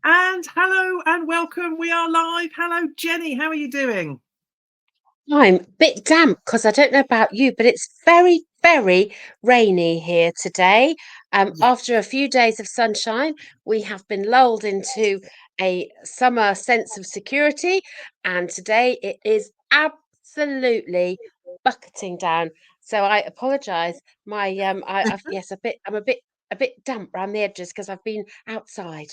And hello and welcome. We are live. Hello, Jenny. How are you doing? I'm a bit damp because I don't know about you, but it's very, very rainy here today. Yeah. After a few days of sunshine, we have been lulled into a summer sense of security, and today it is absolutely bucketing down. So I apologise. I've yes, I'm a bit damp around the edges because I've been outside.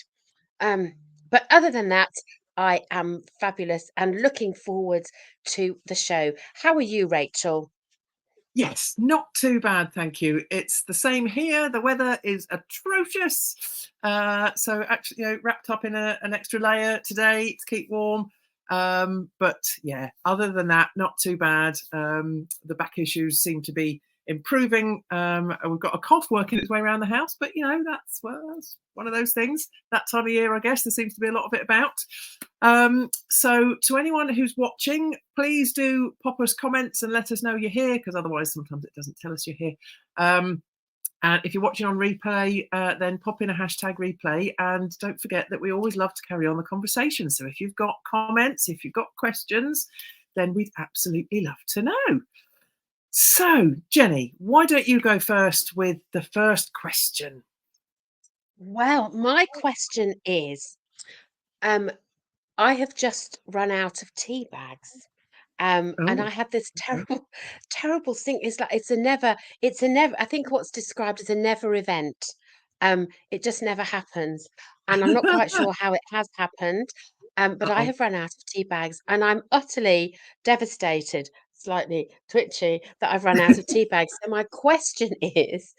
Um, but other than that, I am fabulous and looking forward to the show. How are you, Rachel? Yes, not too bad, thank you. It's the same here. The weather is atrocious. So actually, wrapped up in an extra layer today to keep warm. But yeah, other than that, not too bad. The back issues seem to be improving. And we've got a cough working its way around the house, but that's one of those things. That time of year, I guess, there seems to be a lot of it about. So to anyone who's watching, please do pop us comments and let us know you're here, because otherwise sometimes it doesn't tell us you're here. And if you're watching on replay, then pop in a hashtag replay. And don't forget that we always love to carry on the conversation. So if you've got comments, if you've got questions, then we'd absolutely love to know. So, Jenny, why don't you go first with the first question? Well, my question is, um, I have just run out of tea bags. And Oh, I had this okay. terrible, terrible thing. It's a never, I think what's described as a never event. It just never happens. And I'm not quite sure how it has happened. But I Uh-oh. have run out of tea bags and I'm utterly devastated, slightly twitchy, that I've run out of tea bags. So my question is,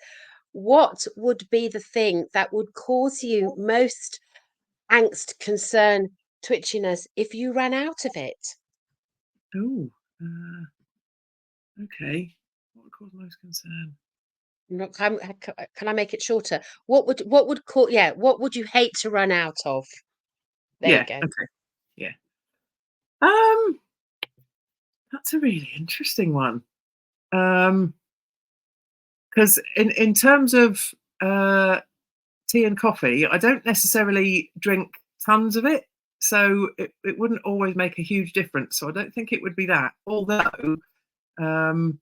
what would be the thing that would cause you most angst, concern, twitchiness if you ran out of it? Oh, okay. What would cause most concern? Not can I make it shorter? What would you hate to run out of? There you Yeah, go. okay. Yeah. Um, that's a really interesting one. Because in terms of uh, tea and coffee, I don't necessarily drink tons of it, so it wouldn't always make a huge difference. So I don't think it would be that. Although, um,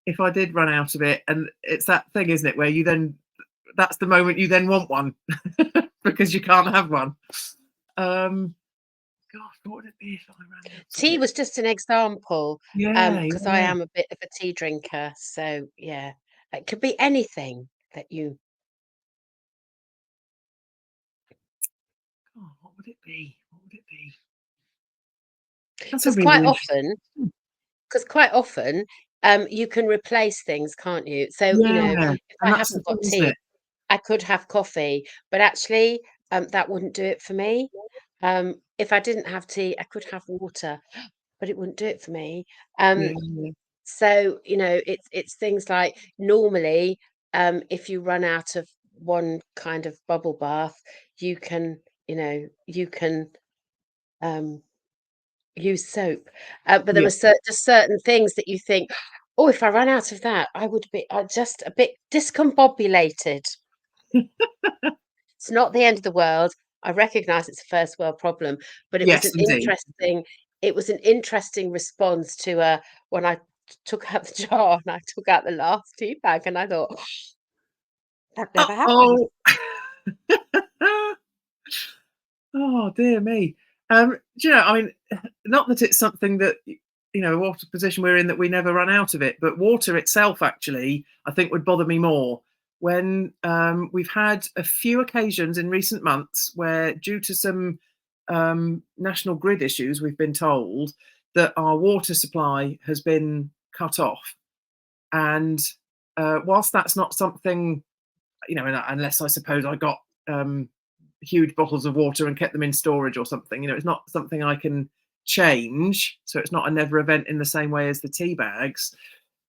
if I did run out of it, and it's that thing, isn't it, where you then that's the moment you then want one because you can't have one. Um, Gosh, what would it be if I ran out of Tea it? was just an example, Yeah, because I yeah. am a bit of a tea drinker. So yeah, it could be anything that you. Oh, what would it be? What would it be? That's a Because really quite interesting. often, because quite often, you can replace things, can't you? So Yeah, if I and that's the haven't thing, got isn't tea, it? I could have coffee, but actually, that wouldn't do it for me. If I didn't have tea, I could have water, but it wouldn't do it for me. Um, Yeah, yeah, so it's things like normally, if you run out of one kind of bubble bath, you can you can um, use soap, but there yeah. are just certain things that you think, oh, if I ran out of that, I would be just a bit discombobulated. It's not the end of the world. I recognise it's a first world problem, but Yes, indeed. it was an interesting response to when I took out the jar and I took out the last tea bag and I thought that never happened. Uh-oh. Oh, dear me. Do you know, I mean, not that it's something that, what position we're in that we never run out of it, but water itself, actually, I think would bother me more when we've had a few occasions in recent months where, due to some national grid issues, we've been told that our water supply has been cut off. And whilst that's not something, unless I suppose I got um, huge bottles of water and kept them in storage or something, it's not something I can change. So it's not a never event in the same way as the tea bags.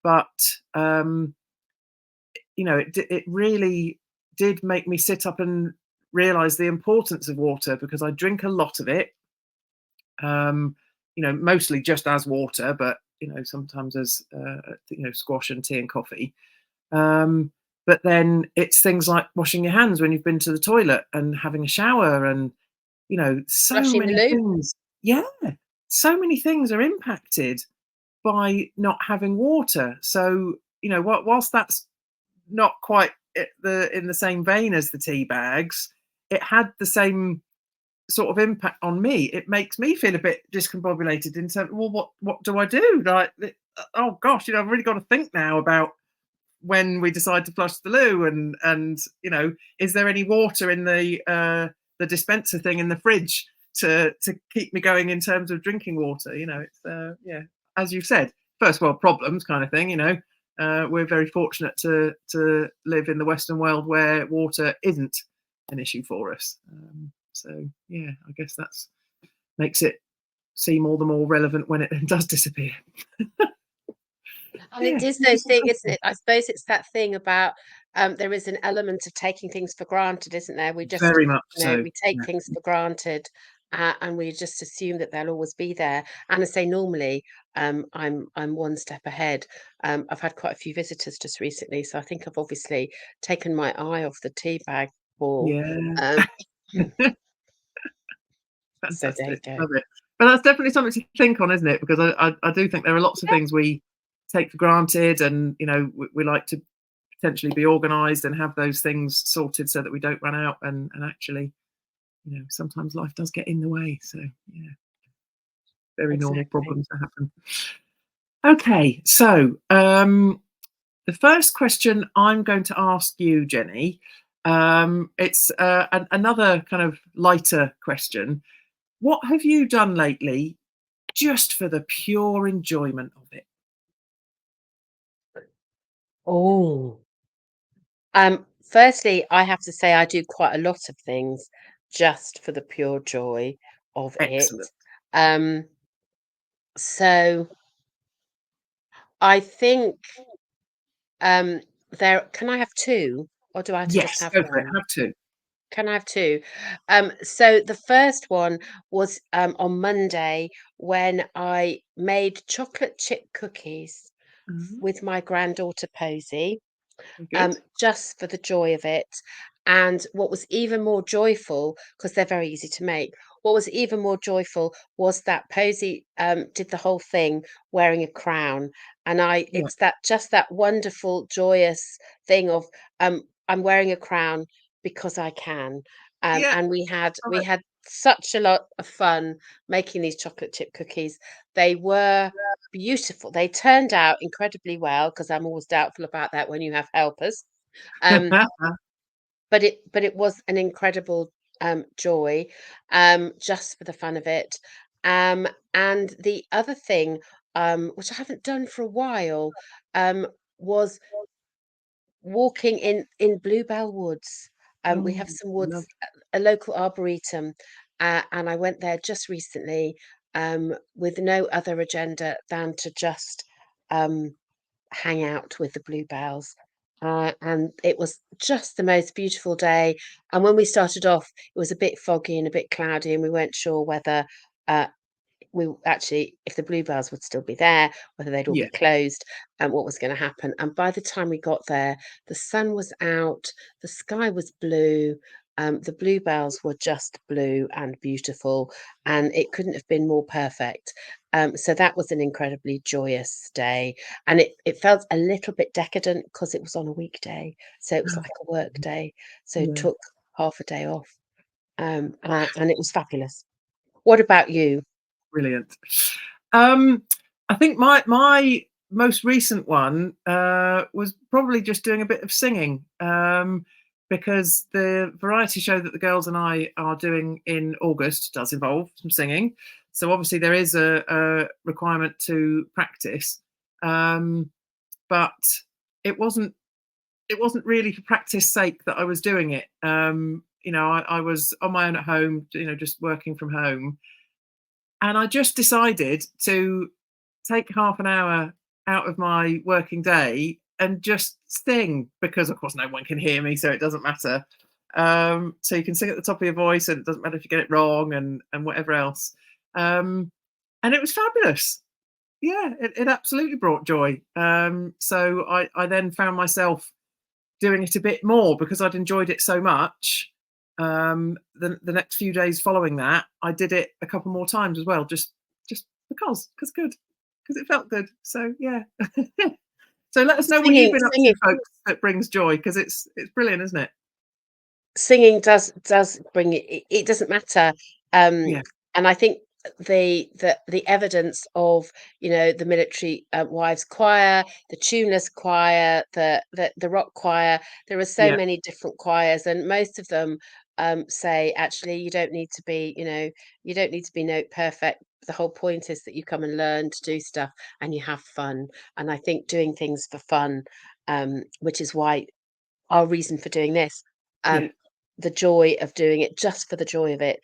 But, um, it really did make me sit up and realize the importance of water, because I drink a lot of it, mostly just as water, but, sometimes as, squash and tea and coffee. Um, but then it's things like washing your hands when you've been to the toilet and having a shower and you know, so Rushing the many loo. things. Yeah, so many things are impacted by not having water. So, you know, whilst that's not quite in the same vein as the tea bags, it had the same sort of impact on me. It makes me feel a bit discombobulated in terms, well, what do I do? Like, oh gosh, you know, I've really got to think now about when we decide to flush the loo, and you know, is there any water in the dispenser thing in the fridge to keep me going in terms of drinking water? You know, it's yeah, as you've said, first world problems kind of thing. You know, we're very fortunate to live in the Western world where water isn't an issue for us. So yeah, I guess that's makes it seem all the more relevant when it does disappear. And Yeah, it is those thing, isn't it? I suppose it's that thing about there is an element of taking things for granted, isn't there? We just, very much you know, so. we take Yeah. things for granted, and we just assume that they'll always be there. And I say normally, I'm one step ahead. I've had quite a few visitors just recently, so I think I've obviously taken my eye off the tea bag ball. Yeah. Um, so there you Fantastic. go. Love it. But that's definitely something to think on, isn't it? Because I do think there are lots of things we take for granted, and you know, we like to potentially be organised and have those things sorted so that we don't run out. And actually, you know, sometimes life does get in the way. So yeah, very normal Exactly. problems that happen. Okay, so the first question I'm going to ask you, Jenny, it's another kind of lighter question. What have you done lately just for the pure enjoyment of it? Oh. Firstly, I have to say I do quite a lot of things just for the pure joy of it. Excellent. Um, so I think um, there. Can I have two, or do I have to just Yes, have go for it. one? Have to. Can I have two? So the first one was on Monday when I made chocolate chip cookies Mhm. with my granddaughter Posy. Very good. Just for the joy of it. And what was even more joyful, because they're very easy to make, what was even more joyful was that Posy did the whole thing wearing a crown. And Yeah. it's that just that wonderful, joyous thing of I'm wearing a crown because I can. Yeah. And Love we it. had such a lot of fun making these chocolate chip cookies. They were beautiful. They turned out incredibly well because I'm always doubtful about that when you have helpers. Um, but it was an incredible joy, just for the fun of it. Um, and the other thing, which I haven't done for a while, was walking in Bluebell Woods. We Oh, have some woods, love. a local arboretum, and I went there just recently, with no other agenda than to just um, hang out with the bluebells. And it was just the most beautiful day. And when we started off, it was a bit foggy and a bit cloudy, and we weren't sure whether uh, we actually, if the bluebells would still be there, whether they'd all Yeah. be closed, and what was going to happen. And by the time we got there, the sun was out, the sky was blue. The bluebells were just blue and beautiful, and it couldn't have been more perfect. So that was an incredibly joyous day, and it felt a little bit decadent because it was on a weekday, so it was like a work day. So Yeah. took half a day off, and it was fabulous. What about you? Brilliant. Um, I think my most recent one was probably just doing a bit of singing, because the variety show that the girls and I are doing in August does involve some singing. So obviously there is a requirement to practice, um, but it wasn't it wasn't really for practice sake that I was doing it. You know, I was on my own at home, you know, just working from home, and I just decided to take half an hour out of my working day and just sing, because of course no one can hear me, so it doesn't matter. So you can sing at the top of your voice, and it doesn't matter if you get it wrong, and whatever else. Um, and it was fabulous. Yeah, it absolutely brought joy. So I then found myself doing it a bit more because I'd enjoyed it so much. the next few days following that, I did it a couple more times as well, just because good, because it felt good. So yeah. So let us know what you've Singing, been up to, singing, folks, that brings joy, because it's brilliant, isn't it? singing does bring it. It doesn't matter, um, Yeah, and I think the evidence of, the military wives choir, the tuneless choir, the rock choir. There are so yeah, many different choirs, and most of them say actually you don't need to be, you don't need to be note perfect. The whole point is that you come and learn to do stuff and you have fun. And I think doing things for fun, which is why our reason for doing this, yeah. um, the joy of doing it just for the joy of it,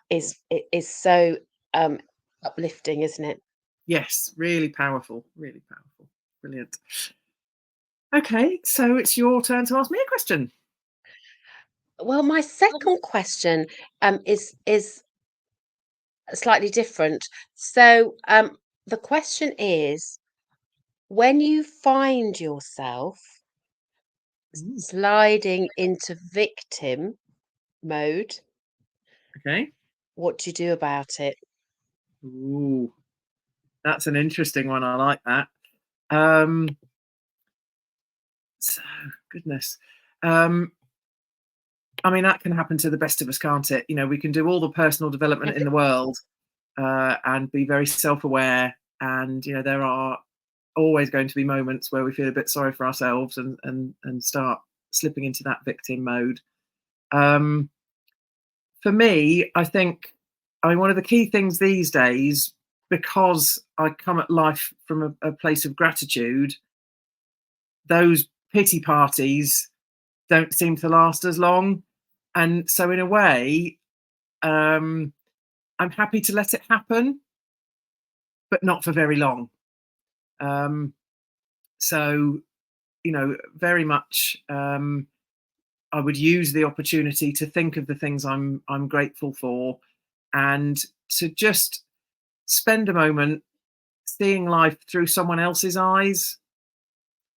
is so um, uplifting, isn't it? Yes, really powerful, really powerful. Brilliant. Okay, so it's your turn to ask me a question. Well, my second question is slightly different. So the question is, when you find yourself Ooh, sliding into victim mode, okay. what do you do about it? Ooh, that's an interesting one. I like that. Um, so goodness. Um, I mean, that can happen to the best of us, can't it? We can do all the personal development in the world, and be very self-aware. And there are always going to be moments where we feel a bit sorry for ourselves, and start slipping into that victim mode. Um, for me, I mean, one of the key things these days, because I come at life from a place of gratitude, those pity parties don't seem to last as long. And so, in a way, um, I'm happy to let it happen, but not for very long. Um, so, very much, I would use the opportunity to think of the things I'm grateful for, and to just spend a moment seeing life through someone else's eyes.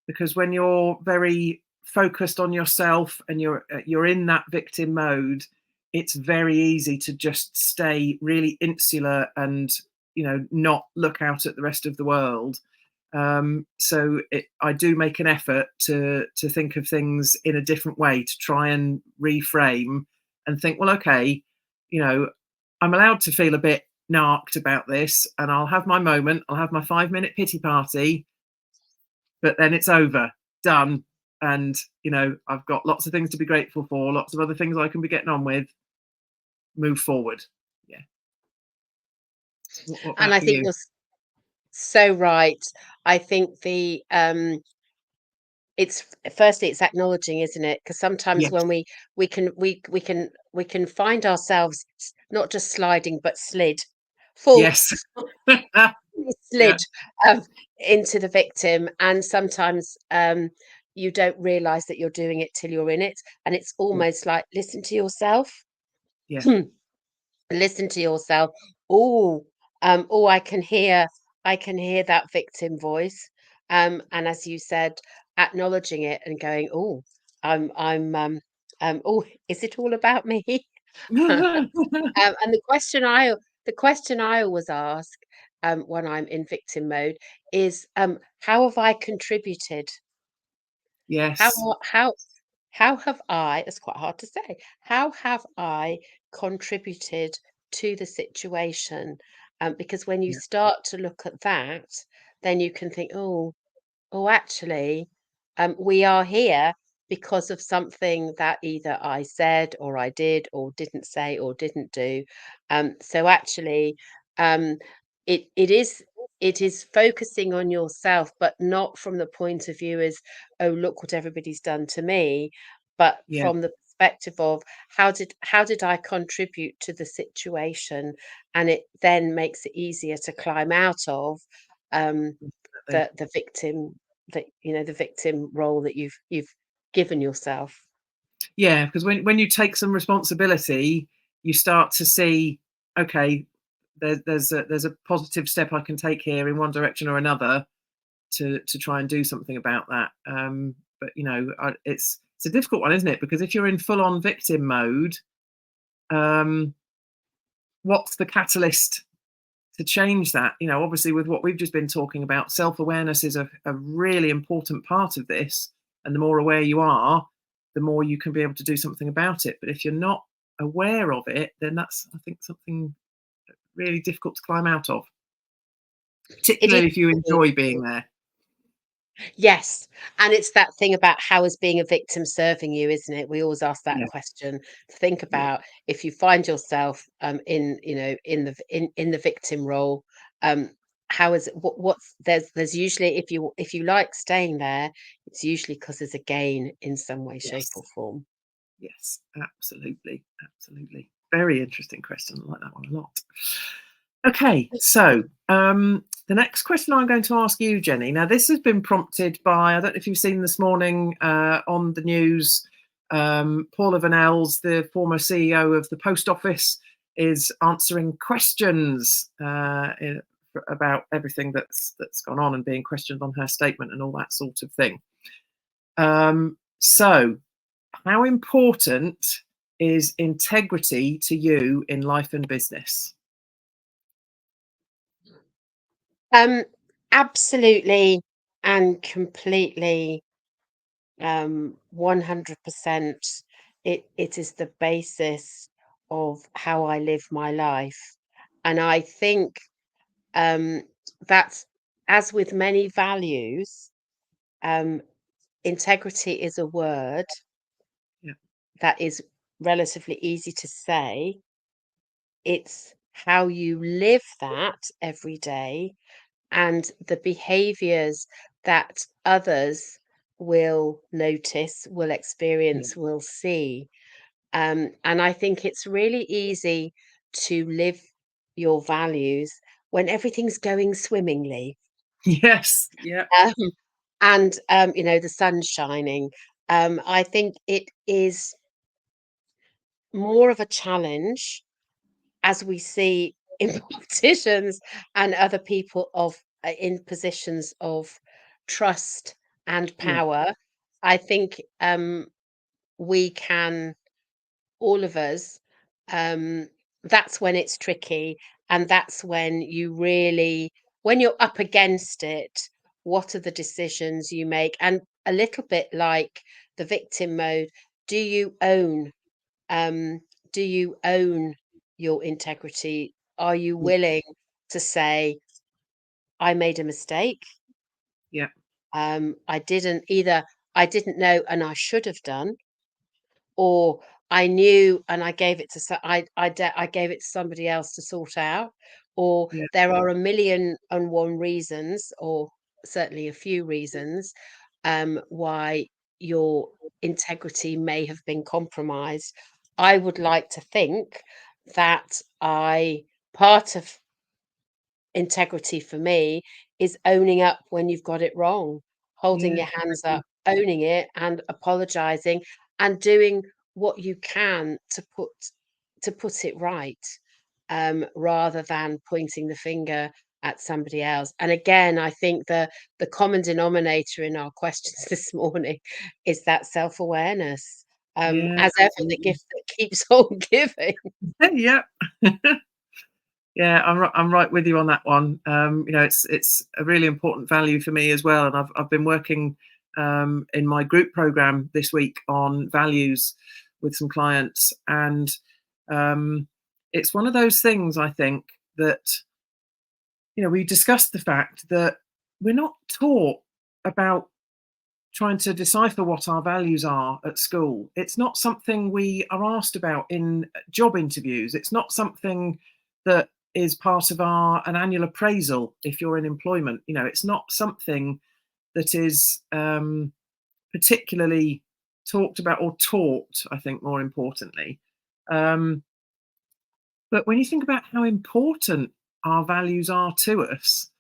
Because when you're very focused on yourself and you're in that victim mode, it's very easy to just stay really insular and not look out at the rest of the world. So I do make an effort to think of things in a different way, to try and reframe and think, well, okay, you know, I'm allowed to feel a bit narked about this, and I'll have my moment. I'll have my 5 minute pity party, but then it's over, done. And I've got lots of things to be grateful for, lots of other things I can be getting on with. Move forward. Yeah. What And about I for think you? you're so right. I think it's firstly it's acknowledging, isn't it? Because sometimes Yes. when we can find ourselves not just sliding but full Yes. Yeah. slid um, into the victim, and sometimes you don't realize that you're doing it till you're in it, and it's Yeah. almost like listen to yourself. Yeah. Listen to yourself. Oh, oh, I can hear that victim voice. And as you said, acknowledging it and going, oh, oh, is it all about me? And the question I always ask when I'm in victim mode is, how have I contributed? How Yes. how how have I, that's quite hard to say. How have I contributed to the situation? Because when you Yeah. start to look at that, then you can think, oh, actually, we are here because of something that either I said or I did or didn't say or didn't do. So actually, um, it is focusing on yourself, but not from the point of view as, oh, look what everybody's done to me, but Yeah. from the perspective of how did I contribute to the situation, and it then makes it easier to climb out of um, Definitely. the victim, the victim role that you've given yourself. Yeah, because when you take some responsibility, you start to see, okay, there's a positive step I can take here in one direction or another, to try and do something about that. But it's a difficult one, isn't it? Because if you're in full on victim mode, what's the catalyst to change that? Obviously, with what we've just been talking about, self-awareness is a really important part of this. And the more aware you are, the more you can be able to do something about it. But if you're not aware of it, then that's, I think, something really difficult to climb out of, It is. particularly if you enjoy being there. Yes, and it's that thing about how is being a victim serving you, isn't it? We always ask that Yeah, question. Think yeah, about if you find yourself in in the victim role, um, how is it, what's there's usually if you like staying there, it's usually because there's a gain in some way, shape, or yes, form. yes, absolutely, absolutely. Very interesting question. I like that one a lot. Okay, so the next question I'm going to ask you, Jenny. Now, this has been prompted by, I don't know if you've seen this morning on the news, Paula Vanells, the former CEO of the Post Office, is answering questions about everything that's gone on and being questioned on her statement and all that sort of thing. So, how important is integrity to you in life and business? Um, Absolutely and completely, 100%. It is the basis of how I live my life, and I think um, that, as with many values, um, integrity is a word Yeah, that is relatively easy to say. It's how you live that every day and the behaviors that others will notice, will yeah. experience, will see. And I think it's really easy to live your values when everything's going swimmingly. Yes, yeah, Um, and the sun's shining. I think it is more of a challenge as we see in politicians and other people in positions of trust and yeah, power. I think we can, all of us, um, that's when it's tricky, and that's when when you're up against it, what are the decisions you make? And a little bit like the victim mode, do you own um, do you own your integrity? Are you yeah, willing to say, I made a mistake? yeah, I didn't know and I should have done, or I knew and I gave it to I gave it to somebody else to sort out, or yeah, there are a million and one reasons, or certainly a few reasons, why your integrity may have been compromised. I would like to think that I part of integrity for me is owning up when you've got it wrong, holding yeah, your hands exactly. up, owning it and apologizing and doing what you can to put it right, rather than pointing the finger at somebody else. And again, I think the common denominator in our questions this morning is that self-awareness. Yeah, As ever, the absolutely. gift that keeps on giving. Yeah. Yeah, I'm right with you on that one. It's a really important value for me as well, and I've been working in my group program this week on values with some clients, and um, it's one of those things I think that we discussed the fact that we're not taught about trying to decipher what our values are at school. It's not something we are asked about in job interviews. It's not something that is part of an annual appraisal if you're in employment. It's not something that is particularly talked about or taught, I think, more importantly. Um, but when you think about how important our values are to us,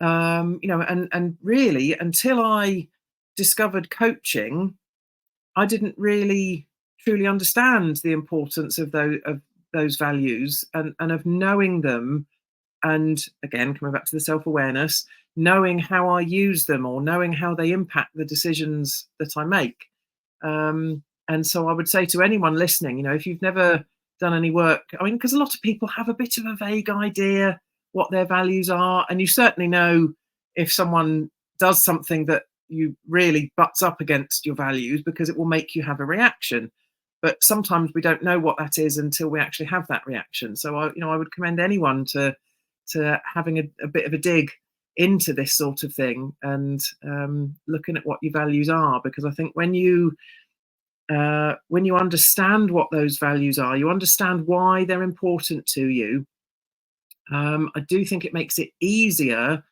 and really until I discovered coaching, I didn't really truly understand the importance of those values and of knowing them. And again, coming back to the self-awareness, knowing how I use them or knowing how they impact the decisions that I make. And so I would say to anyone listening, if you've never done any work. I mean, because a lot of people have a bit of a vague idea what their values are, and you certainly know if someone does something that you really butts up against your values, because it will make you have a reaction. But sometimes we don't know what that is until we actually have that reaction. So I would commend anyone to having a bit of a dig into this sort of thing, and looking at what your values are, because I think when you understand what those values are, you understand why they're important to you. I do think it makes it easier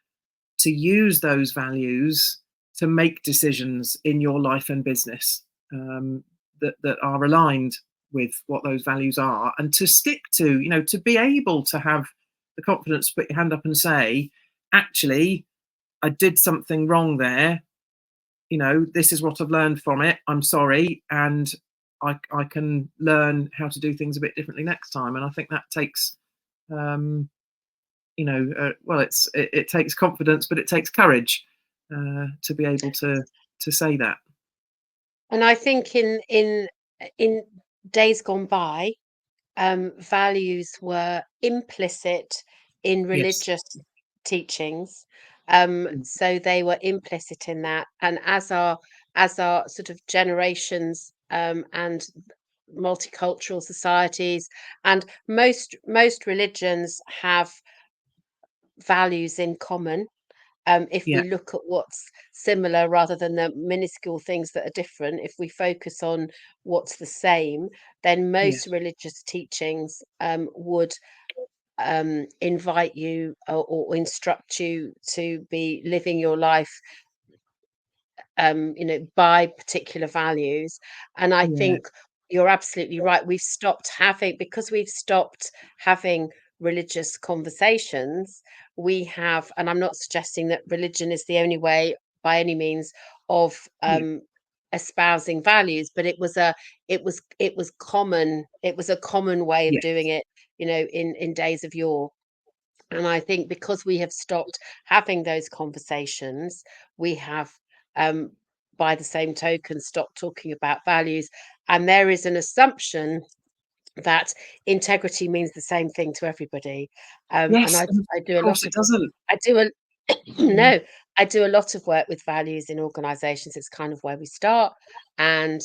to use those values to make decisions in your life and business, that are aligned with what those values are, and to stick to, to be able to have the confidence to put your hand up and say, actually, I did something wrong there. This is what I've learned from it. I'm sorry, and I can learn how to do things a bit differently next time. And I think that takes, well, it takes confidence, but it takes courage to be able to say that. And I think in days gone by, values were implicit in Yes. religious teachings. Mm. So they were implicit in that, and as our sort of generations, and multicultural societies, and most religions have values in common. If Yeah. we look at what's similar rather than the minuscule things that are different, if we focus on what's the same, then Yeah. most religious teachings would invite you, or instruct you to be living your life, by particular values. And I Yeah. think you're absolutely right. We've stopped having religious conversations. We have, and I'm not suggesting that religion is the only way by any means of Yeah. espousing values, but it was a common way of doing Yes. it, in days of yore. And I think because we have stopped having those conversations, we have, um, by the same token, stopped talking about values. And there is an assumption that integrity means the same thing to everybody. And Yes. I do Of a course, lot it of doesn't. I do a Mm. no, I do a lot of work with values in organizations. It's kind of where we start. And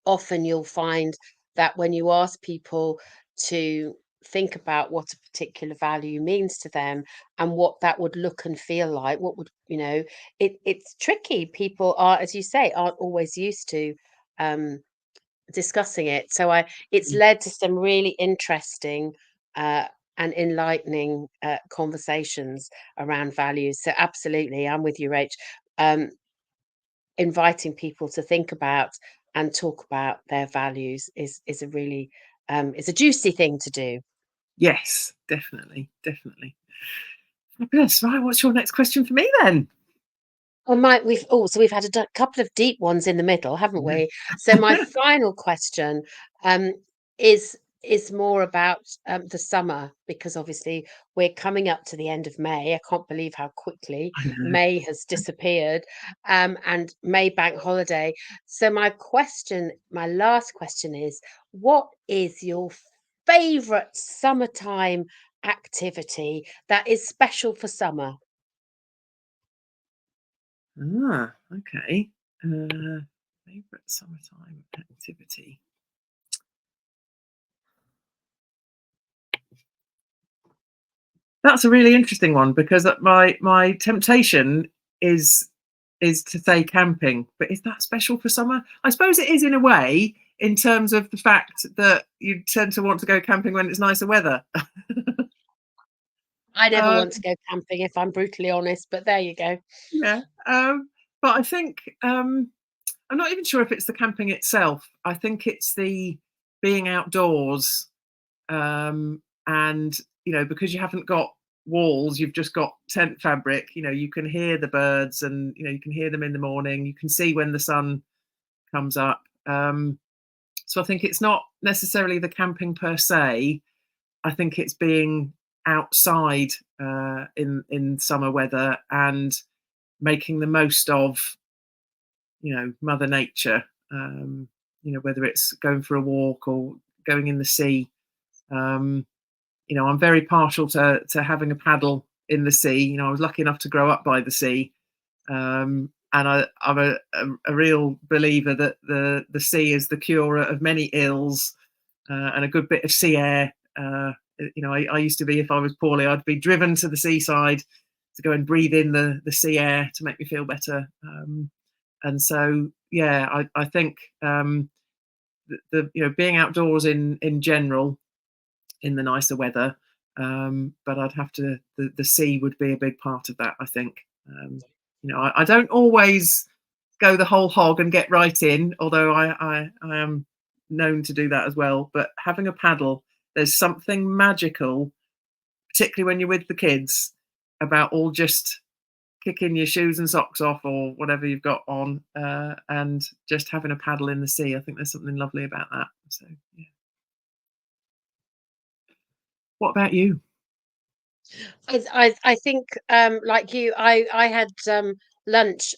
often you'll find that when you ask people to think about what a particular value means to them and what that would look and feel like, what would, it's tricky. People are, as you say, aren't always used to um, discussing it. So it's Mm. led to some really interesting uh, and enlightening conversations around values. So absolutely, I'm with you, Rach. Um, Inviting people to think about and talk about their values is a really is a juicy thing to do. Yes, definitely, definitely. Fabulous. Right, what's your next question for me then? Well, we've had a couple of deep ones in the middle, haven't Yeah. we? So my final question um, is is more about the summer, because obviously we're coming up to the end of May. I can't believe how quickly I know. May has disappeared, and May bank holiday. So my last question is, what is your favourite summertime activity that is special for summer? Okay. Favorite summertime activity. That's a really interesting one, because my temptation is to say camping, but is that special for summer? I suppose it is in a way, in terms of the fact that you tend to want to go camping when it's nicer weather. I never um, want to go camping, if I'm brutally honest, but there you go. yeah, but I think, I'm not even sure if it's the camping itself. I think it's the being outdoors, and because you haven't got walls, you've just got tent fabric. You can hear the birds, and you can hear them in the morning. You can see when the sun comes up. So I think it's not necessarily the camping per se. I think it's being outside in summer weather, and making the most of Mother Nature. Whether it's going for a walk or going in the sea. I'm very partial to having a paddle in the sea. I was lucky enough to grow up by the sea, and I'm a real believer that the sea is the cure of many ills, and a good bit of sea air. I used to be, if I was poorly, I'd be driven to the seaside to go and breathe in the sea air to make me feel better. And so, yeah, I think being outdoors in general in the nicer weather, but I'd have to the sea would be a big part of that. I think. I don't always go the whole hog and get right in, although I am known to do that as well. But having a paddle, there's something magical, particularly when you're with the kids, about all just kicking your shoes and socks off or whatever you've got on, and just having a paddle in the sea. I think there's something lovely about that. So, yeah. What about you? I think like you, I had lunch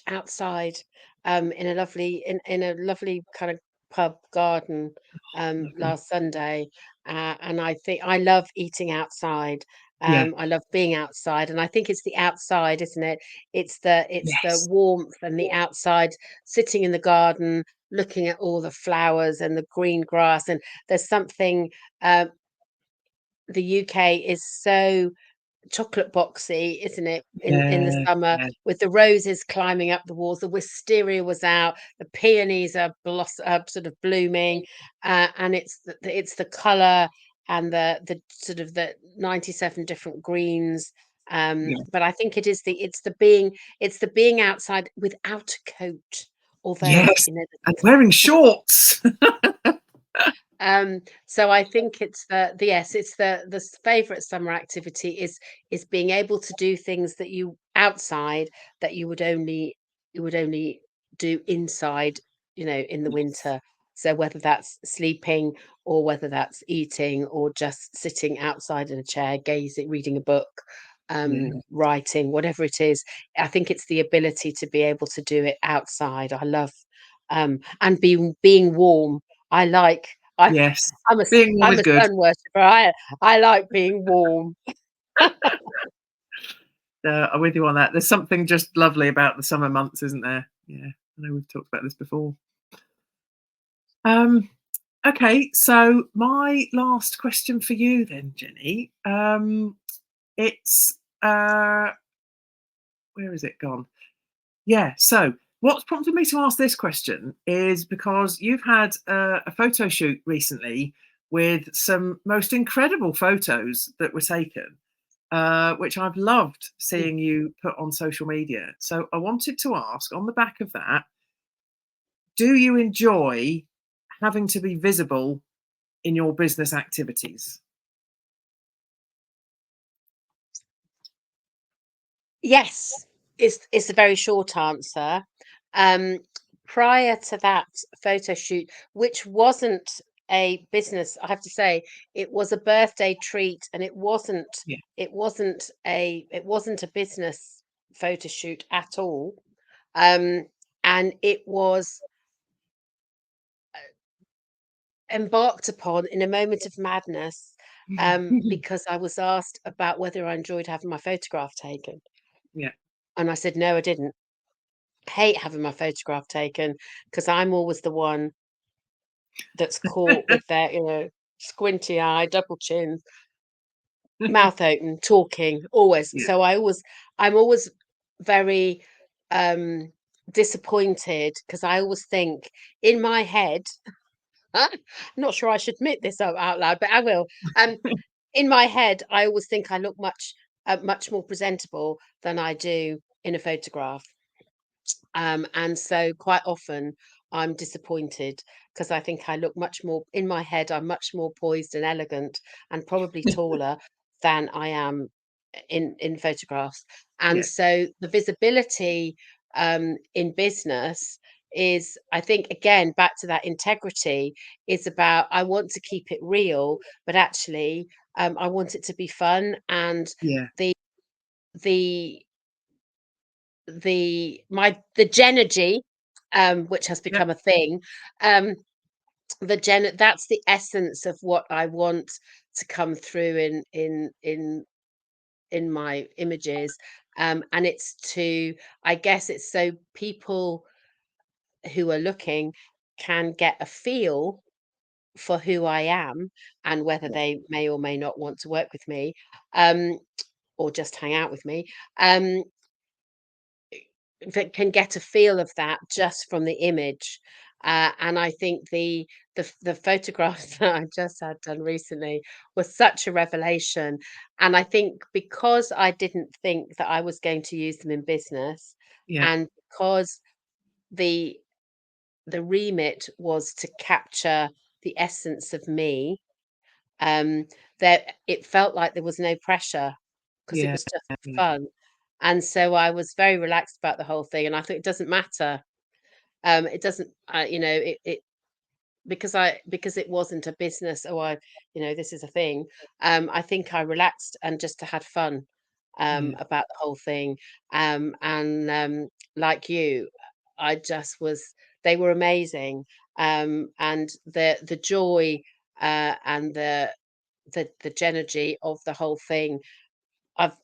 outside in a lovely kind of pub garden Lovely. last Sunday, and I think I love eating outside. Yeah. I love being outside, and I think it's the outside, isn't it? It's the Yes. warmth and the outside, sitting in the garden, looking at all the flowers and the green grass, and there's something. The UK is so chocolate boxy, isn't it? In the Yeah. summer, Yeah. with the roses climbing up the walls, the wisteria was out, the peonies are sort of blooming, and it's the colour and the sort of the 97 different greens. Yeah. But I think it's the being outside without a coat, although Yes. you know. And wearing shorts. So I think it's the favorite summer activity is being able to do things that you outside that you would only do inside, in the winter. So whether that's sleeping or whether that's eating or just sitting outside in a chair, gazing, reading a book, Yeah. writing, whatever it is, I think it's the ability to be able to do it outside. I love and being warm. I like I Yes. I'm a Being warm I'm is a good. sun worshipper. I like being warm. I'm with you on that. There's something just lovely about the summer months, isn't there? Yeah. I know we've talked about this before. Um, okay, so my last question for you then, Jenny. It's where is it gone? Yeah. So what's prompted me to ask this question is because you've had a photo shoot recently with some most incredible photos that were taken, which I've loved Mm. seeing you put on social media. So I wanted to ask, on the back of that, do you enjoy having to be visible in your business activities? Yes, is a very short answer. Um, Prior to that photo shoot, which wasn't a business, I have to say, it was a birthday treat, and it wasn't Yeah. it wasn't a it wasn't a business photo shoot at all. Um, and it was embarked upon in a moment of madness, because I was asked about whether I enjoyed having my photograph taken, Yeah. and I said no, I didn't. Hate having my photograph taken because I'm always the one that's caught with their, squinty eye, double chin, mouth open, talking, always. Yeah. So I'm always very um disappointed because I always think in my head, I'm not sure I should admit this out loud, but I will. In my head, I always think I look much more presentable than I do in a photograph. And so quite often I'm disappointed because I think I look much more in my head, I'm much more poised and elegant and probably taller than I am in photographs. And Yeah. so the visibility in business is, I think, again, back to that integrity, is about I want to keep it real, but actually I want it to be fun. And Yeah. the the the Genergy, which has Yeah. become a thing, um, that's the essence of what I want to come through in my images. And it's to, I guess it's so people who are looking can get a feel for who I am and whether they may or may not want to work with me, um, or just hang out with me. Um, that can get a feel of that just from the image. And I think the photographs that I just had done recently was such a revelation. And I think because I didn't think that I was going to use them in business, Yeah, and because the the remit was to capture the essence of me, um, that it felt like there was no pressure because it yeah, was just yeah, fun. And so I was very relaxed about the whole thing, and I thought it doesn't matter. It doesn't, it because it wasn't a business. Oh, this is a thing. I think I relaxed and just had fun yeah, about the whole thing. And like you, I just was. They were amazing, and the joy and the energy of the whole thing. I've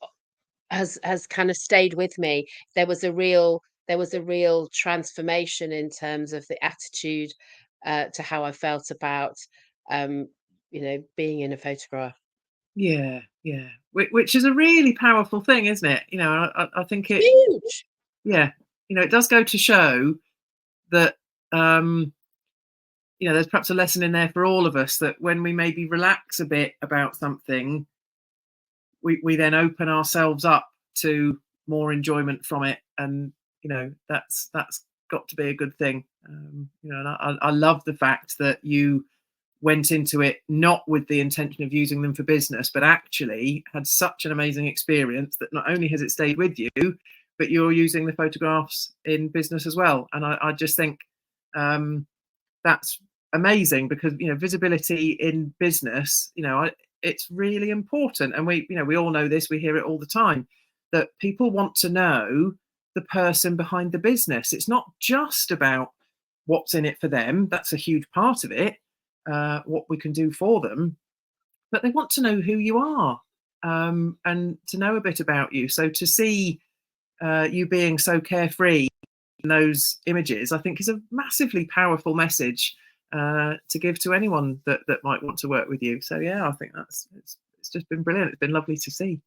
has kind of stayed with me. There was a real transformation in terms of the attitude to how I felt about um, being in a photograph. yeah, yeah. Which is a really powerful thing, isn't it? I think it. Huge. Yeah, it does go to show that um, there's perhaps a lesson in there for all of us that when we maybe relax a bit about something, we then open ourselves up to more enjoyment from it, and that's got to be a good thing. And I love the fact that you went into it not with the intention of using them for business, but actually had such an amazing experience that not only has it stayed with you, but you're using the photographs in business as well. And I just think um, that's amazing because visibility in business, it's really important, and we all know this. We hear it all the time that people want to know the person behind the business. It's not just about what's in it for them. That's a huge part of it, what we can do for them, but they want to know who you are, and to know a bit about you. So to see you being so carefree in those images, I think is a massively powerful message to give to anyone that might want to work with you. So yeah, I think it's just been brilliant. It's been lovely to see.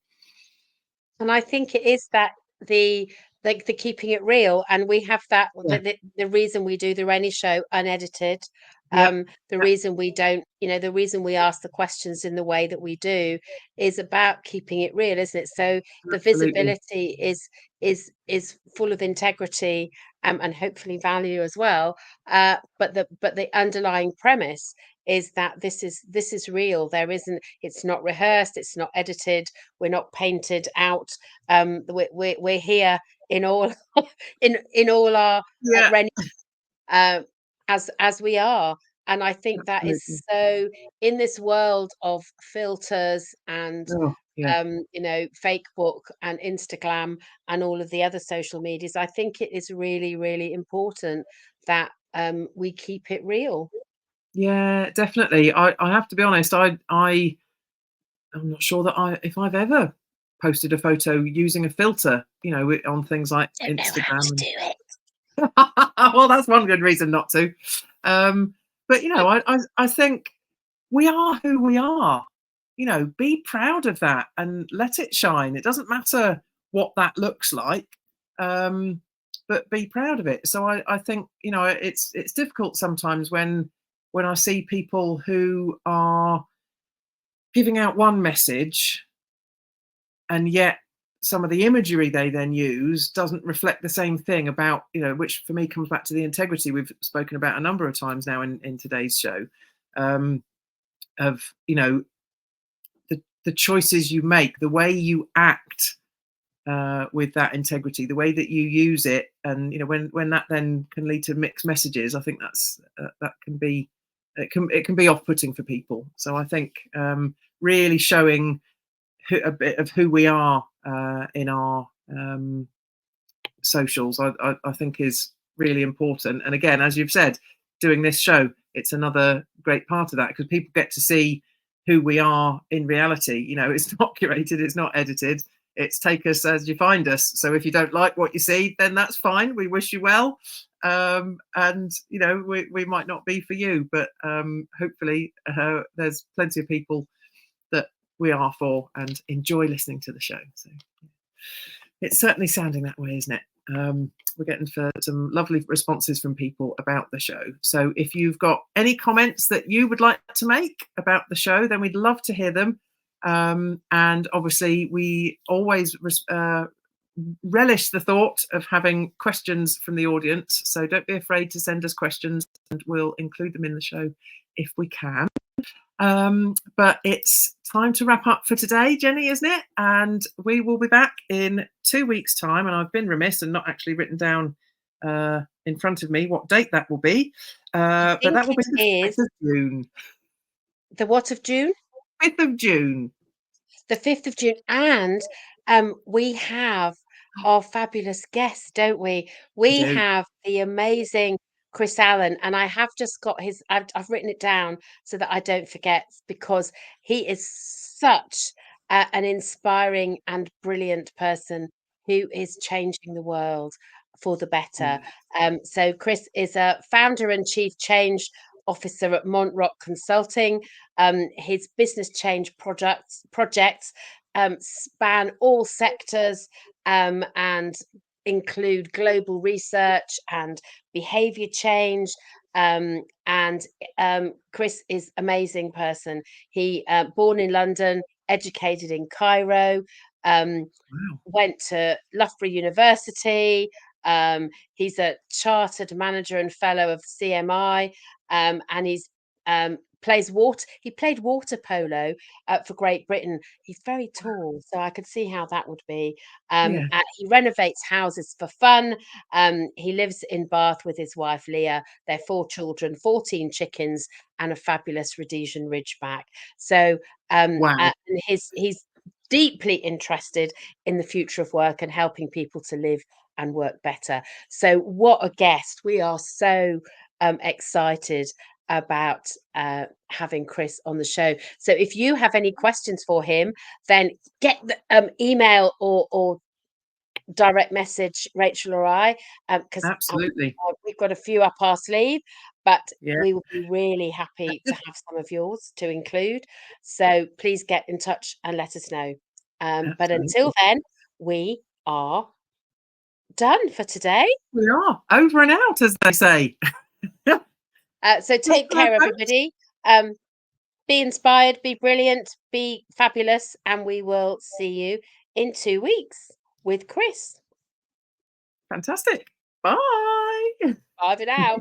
And I think it is that the the keeping it real, and we have that Yeah. the reason we do the Renny show unedited, Yep. the reason we don't, the reason we ask the questions in the way that we do is about keeping it real, isn't it? So the Absolutely. visibility is full of integrity, and hopefully value as well. But the underlying premise is that this is real. There isn't. It's not rehearsed. It's not edited. We're not painted out. We're here in all in all our Yeah. Renny, uh, as we are. And I think that is Absolutely. so, in this world of filters and Oh yeah. Facebook and Instagram and all of the other social medias, I think it is really, really important that we keep it real. Yeah, definitely. I have to be honest. I'm not sure that if I've ever posted a photo using a filter, on things like Don't know how to Instagram. do it. Well, that's one good reason not to. But I think we are who we are. Be proud of that and let it shine. It doesn't matter what that looks like, um, but be proud of it. So I think it's difficult sometimes when I see people who are giving out one message and yet some of the imagery they then use doesn't reflect the same thing about which for me comes back to the integrity we've spoken about a number of times now in today's show, um, of the choices you make, the way you act with that integrity, the way that you use it, and when that then can lead to mixed messages. I think that can be it can be off-putting for people. So I think really showing a bit of who we are in our socials, I think is really important. And again, as you've said, doing this show, it's another great part of that, because people get to see who we are in reality. You know, it's not curated, it's not edited, it's take us as you find us. So if you don't like what you see, then that's fine, we wish you well. And you know, we might not be for you, but hopefully there's plenty of people that we are for and enjoy listening to the show. So it's certainly sounding that way, isn't it? We're getting some lovely responses from people about the show. So if you've got any comments that you would like to make about the show, then we'd love to hear them. And obviously, we always relish the thought of having questions from the audience. So don't be afraid to send us questions, and we'll include them in the show if we can. But it's time to wrap up for today, Jenny, isn't it? And we will be back in 2 weeks' time. And I've been remiss and not actually written down in front of me what date that will be. But that will be the 5th of June. The what of June? 5th of June. The 5th of June. And we have our fabulous guest, don't we? We have the amazing Chris Allen, and I have just got I've written it down so that I don't forget, because he is such an inspiring and brilliant person who is changing the world for the better. So Chris is a founder and chief change officer at Montrock Consulting. His business change projects span all sectors and include global research and behavior change. And Chris is an amazing person. He born in London, educated in Cairo, went to Loughborough University. He's a chartered manager and fellow of CMI, and he's he played water polo for Great Britain. He's very tall, so I could see how that would be. He renovates houses for fun. He lives in Bath with his wife Leah, their 4 children, 14 chickens, and a fabulous Rhodesian Ridgeback. So Wow. he's deeply interested in the future of work and helping people to live and work better. So what a guest. We are so excited about having Chris on the show. So if you have any questions for him, then get the email or direct message Rachel or I, because Absolutely. we've got a few up our sleeve, but Yeah. we will be really happy to have some of yours to include. So please get in touch and let us know. But until then, we are done for today. We are over and out, as they say. So take care, everybody. Be inspired, be brilliant, be fabulous, and we will see you in 2 weeks with Chris. Fantastic. Bye. Bye for now.